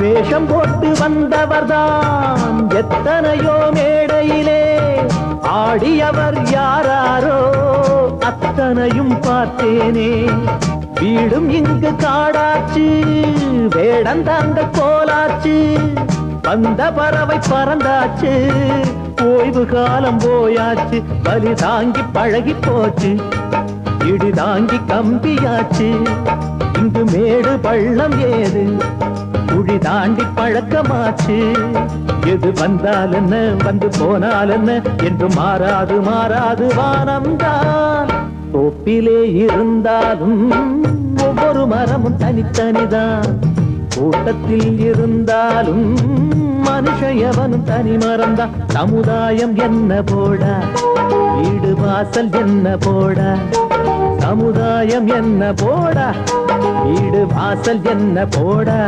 வேஷம் போட்டு வந்தவர்தான் எத்தனையோ மேடையிலே ஆடியவர் யாராரோ அத்தனையும் பார்த்தேனே. வீடும் இங்கு காடாச்சு, வேடந்தாங்க கோலாச்சு, வந்த பறவை பறந்தாச்சு, ஓய்வு காலம் போயாச்சு. பலி தாங்கி பழகி போச்சு, இடி தாங்கி கம்பியாச்சு. இங்கு மேடு பள்ளம் ஏது, குழி தாண்டி பழக்கமாச்சு. எது வந்தால் என்ன வந்து போனால் என்ன என்று மாறாது மாறாது வானம்தான். தோப்பிலே இருந்தாலும் ஒவ்வொரு மரமும் தனித்தனிதான், கூட்டத்தில் இருந்தாலும் மனுஷன் எவனும் தனி மரம்தான். சமுதாயம் என்ன போடா, வீடு வாசல் என்ன போடா, சமுதாயம் என்ன போடா, வீடு வாசல் என்ன போடா.